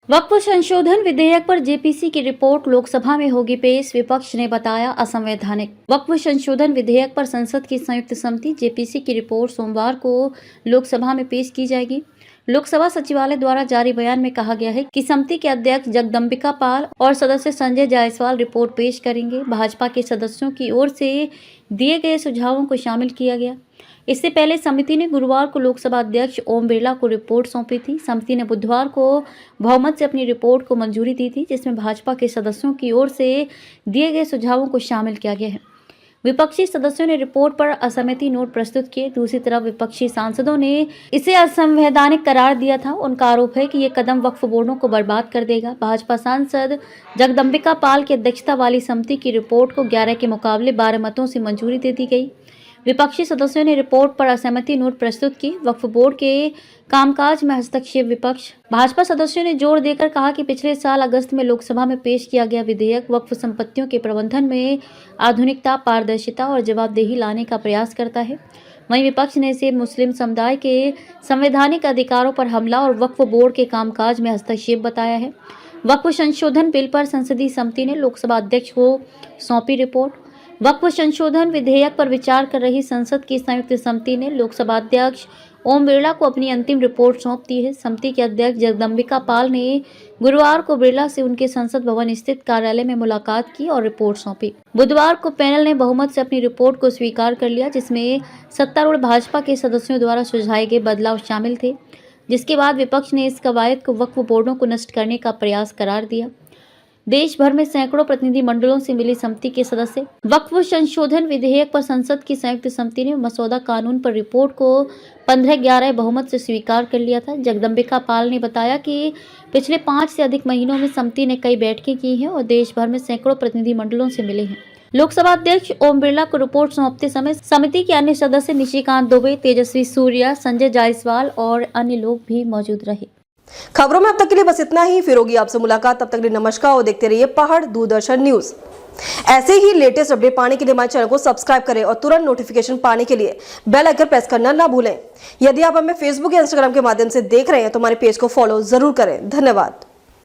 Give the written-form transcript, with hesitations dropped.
वक्फ संशोधन विधेयक पर जेपीसी की रिपोर्ट लोकसभा में होगी पेश, विपक्ष ने बताया असंवैधानिक। वक्फ संशोधन विधेयक पर संसद की संयुक्त समिति जेपीसी की रिपोर्ट सोमवार को लोकसभा में पेश की जाएगी। लोकसभा सचिवालय द्वारा जारी बयान में कहा गया है कि समिति के अध्यक्ष जगदम्बिका पाल और सदस्य संजय जायसवाल रिपोर्ट पेश करेंगे। भाजपा के सदस्यों की ओर से दिए गए सुझावों को शामिल किया गया। इससे पहले समिति ने गुरुवार को लोकसभा अध्यक्ष ओम बिरला को रिपोर्ट सौंपी थी। समिति ने बुधवार को बहुमत से अपनी रिपोर्ट को मंजूरी दी थी, जिसमें भाजपा के सदस्यों की ओर से दिए गए सुझावों को शामिल किया गया है। विपक्षी सदस्यों ने रिपोर्ट पर असहमति नोट प्रस्तुत किए। दूसरी तरफ विपक्षी सांसदों ने इसे असंवैधानिक करार दिया था। उनका आरोप है कि ये कदम वक्फ बोर्डों को बर्बाद कर देगा। भाजपा सांसद जगदम्बिका पाल की अध्यक्षता वाली समिति की रिपोर्ट को 11 के मुकाबले 12 मतों से मंजूरी दे दी गई। विपक्षी सदस्यों ने रिपोर्ट पर असहमति नोट प्रस्तुत की। वक्फ बोर्ड के कामकाज में हस्तक्षेप विपक्ष। भाजपा सदस्यों ने जोर देकर कहा कि पिछले साल अगस्त में लोकसभा में पेश किया गया विधेयक वक्फ संपत्तियों के प्रबंधन में आधुनिकता, पारदर्शिता और जवाबदेही लाने का प्रयास करता है। वहीं विपक्ष ने इसे मुस्लिम समुदाय के संवैधानिक अधिकारों पर हमला और वक्फ बोर्ड के कामकाज में हस्तक्षेप बताया है। वक्फ संशोधन बिल पर संसदीय समिति ने लोकसभा अध्यक्ष को सौंपी रिपोर्ट। वक्फ संशोधन विधेयक पर विचार कर रही संसद की संयुक्त समिति ने लोकसभा अध्यक्ष ओम बिरला को अपनी अंतिम रिपोर्ट सौंप दी है। समिति के अध्यक्ष जगदम्बिका पाल ने गुरुवार को बिरला से उनके संसद भवन स्थित कार्यालय में मुलाकात की और रिपोर्ट सौंपी। बुधवार को पैनल ने बहुमत से अपनी रिपोर्ट को स्वीकार कर लिया, जिसमें सत्तारूढ़ भाजपा के सदस्यों द्वारा सुझाए गए बदलाव शामिल थे, जिसके बाद विपक्ष ने इस कवायद को वक्फ बोर्डों को नष्ट करने का प्रयास करार दिया। देश भर में सैकड़ों प्रतिनिधि मंडलों से मिली समिति के सदस्य वक्फ संशोधन विधेयक पर संसद की संयुक्त समिति ने मसौदा कानून पर रिपोर्ट को 15-11 बहुमत से स्वीकार कर लिया था। जगदम्बिका पाल ने बताया कि पिछले 5 से अधिक महीनों में समिति ने कई बैठकें की हैं और देश भर में सैकड़ों प्रतिनिधि मंडलों से मिले हैं। लोकसभा अध्यक्ष ओम बिरला को रिपोर्ट सौंपते समय समिति के अन्य सदस्य निशिकांत दुबे, तेजस्वी सूर्या, संजय जायसवाल और अन्य लोग भी मौजूद रहे। खबरों में अब तक के लिए बस इतना ही। फिर होगी आपसे मुलाकात, तब तक के लिए नमस्कार और देखते रहिए पहाड़ दूरदर्शन न्यूज। ऐसे ही लेटेस्ट अपडेट पाने के लिए हमारे चैनल को सब्सक्राइब करें और तुरंत नोटिफिकेशन पाने के लिए बेल आइकन प्रेस करना ना भूलें। यदि आप हमें फेसबुक या इंस्टाग्राम के माध्यम से देख रहे हैं तो हमारे पेज को फॉलो जरूर करें। धन्यवाद।